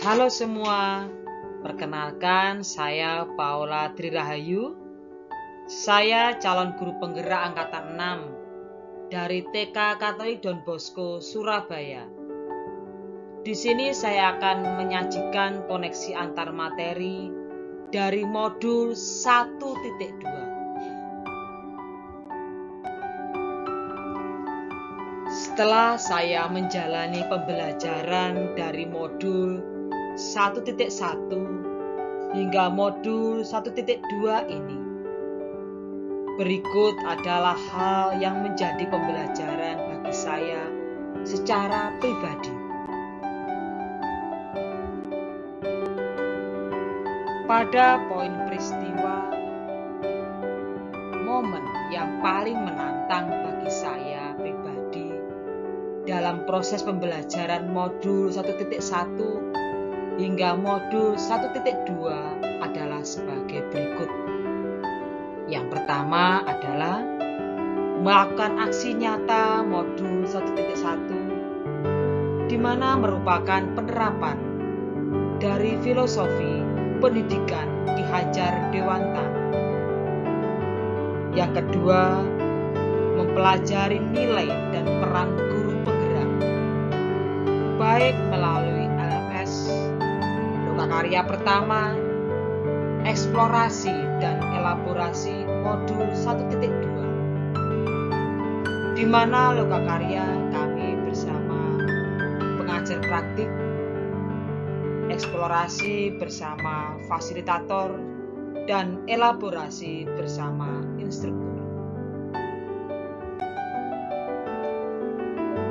Halo semua, perkenalkan saya Paula Trirahayu. Saya calon guru penggerak angkatan 6 dari TK Katolik Don Bosco, Surabaya. Di sini saya akan menyajikan koneksi antar materi dari modul 1.2. Setelah saya menjalani pembelajaran dari modul 1.1 hingga modul 1.2 ini, berikut adalah hal yang menjadi pembelajaran bagi saya secara pribadi. Pada poin peristiwa, momen yang paling menantang bagi saya pribadi dalam proses pembelajaran modul 1.1 hingga modul 1.2 adalah sebagai berikut. Yang pertama adalah melakukan aksi nyata modul 1.1, di mana merupakan penerapan dari filosofi pendidikan Ki Hajar Dewantara. Yang kedua, mempelajari nilai dan peran guru penggerak, baik melalui LMS, lokakarya pertama, eksplorasi dan elaborasi modul 1.2, di mana lokakarya kami bersama pengajar praktik, eksplorasi bersama fasilitator, dan elaborasi bersama instruktur.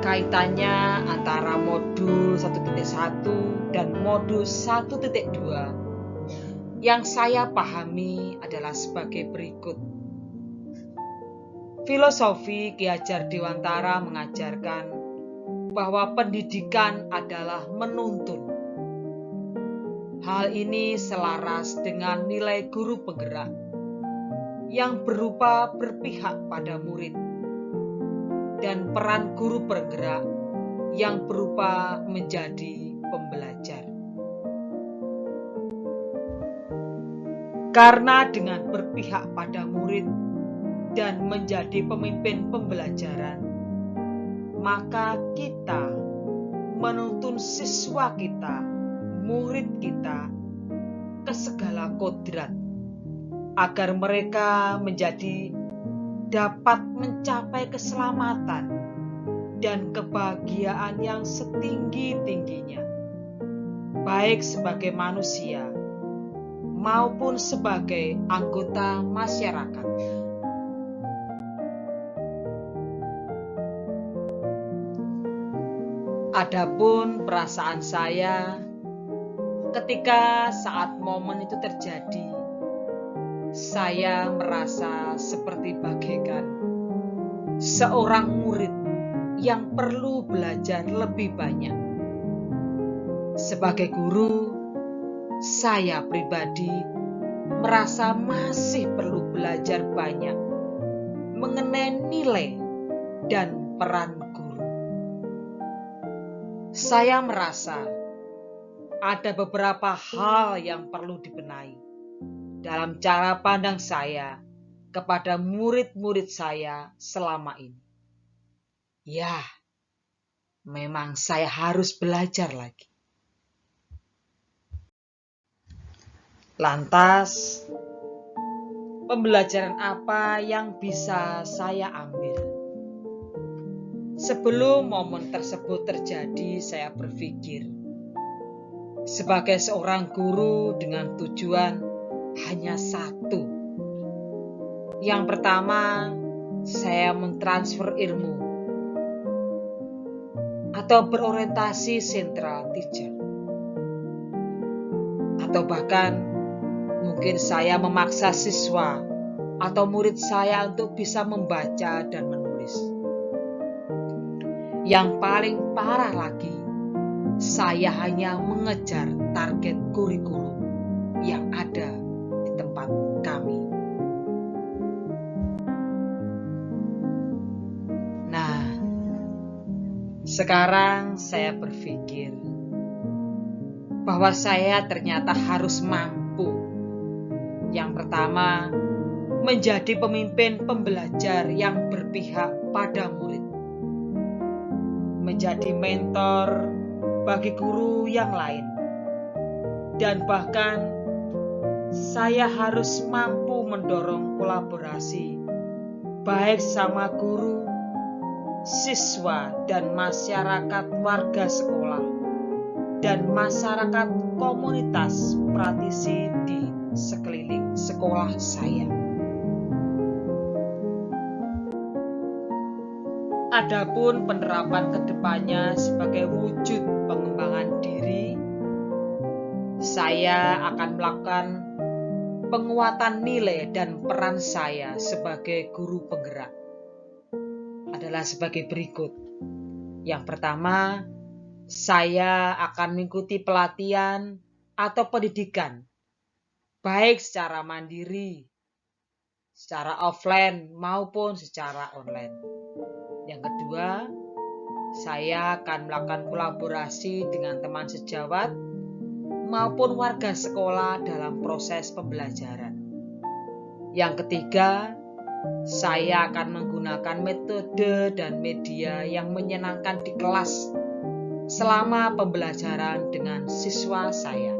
Kaitannya antara modul 1.1 dan modul 1.2 yang saya pahami adalah sebagai berikut. Filosofi Ki Hajar Dewantara mengajarkan bahwa pendidikan adalah menuntun. Hal ini selaras dengan nilai guru penggerak yang berupa berpihak pada murid, dan peran guru penggerak yang berupa menjadi pembelajar. Karena dengan berpihak pada murid dan menjadi pemimpin pembelajaran, maka kita menuntun siswa kita, murid kita, ke segala kodrat agar mereka menjadi dapat mencapai keselamatan dan kebahagiaan yang setinggi-tingginya, baik sebagai manusia maupun sebagai anggota masyarakat. Adapun perasaan saya ketika saat momen itu terjadi, saya merasa seperti bagaikan seorang murid yang perlu belajar lebih banyak. Sebagai guru, saya pribadi merasa masih perlu belajar banyak mengenai nilai dan peran guru. Saya merasa ada beberapa hal yang perlu dibenahi dalam cara pandang saya kepada murid-murid saya selama ini. Ya, memang saya harus belajar lagi. Lantas, pembelajaran apa yang bisa saya ambil? Sebelum momen tersebut terjadi, saya berpikir, sebagai seorang guru dengan tujuan hanya satu. Yang pertama, saya mentransfer ilmu atau berorientasi central teacher. Atau bahkan mungkin saya memaksa siswa atau murid saya untuk bisa membaca dan menulis. Yang paling parah lagi, saya hanya mengejar target kurikulum yang ada di tempat kami. Nah, sekarang saya berpikir, bahwa saya ternyata harus mampu. Yang pertama, menjadi pemimpin pembelajar yang berpihak pada murid, menjadi mentor bagi guru yang lain, dan bahkan saya harus mampu mendorong kolaborasi baik sama guru, siswa, dan masyarakat warga sekolah, dan masyarakat komunitas praktisi di sekeliling sekolah saya. Adapun penerapan kedepannya sebagai wujud pengembangan diri, saya akan melakukan penguatan nilai dan peran saya sebagai guru penggerak adalah sebagai berikut. Yang pertama, saya akan mengikuti pelatihan atau pendidikan, baik secara mandiri, secara offline maupun secara online. Yang kedua, saya akan melakukan kolaborasi dengan teman sejawat maupun warga sekolah dalam proses pembelajaran. Yang ketiga, saya akan menggunakan metode dan media yang menyenangkan di kelas selama pembelajaran dengan siswa saya.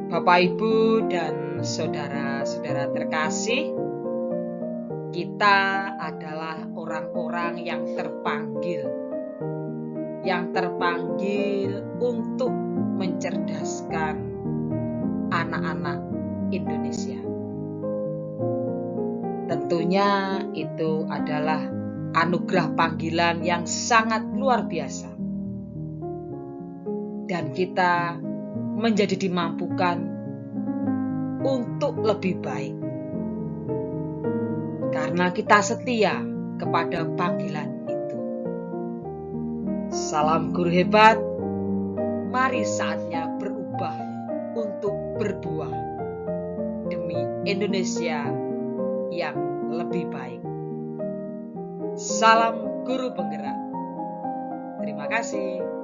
Bapak, Ibu, dan saudara-saudara terkasih, kita adalah orang-orang yang terpanggil untuk mencerdaskan anak-anak Indonesia. Tentunya itu adalah anugerah panggilan yang sangat luar biasa. Dan kita menjadi dimampukan untuk lebih baik. Karena kita setia kepada panggilan itu. Salam guru hebat, mari saatnya berubah untuk berbuah demi Indonesia yang lebih baik. Salam guru penggerak. Terima kasih.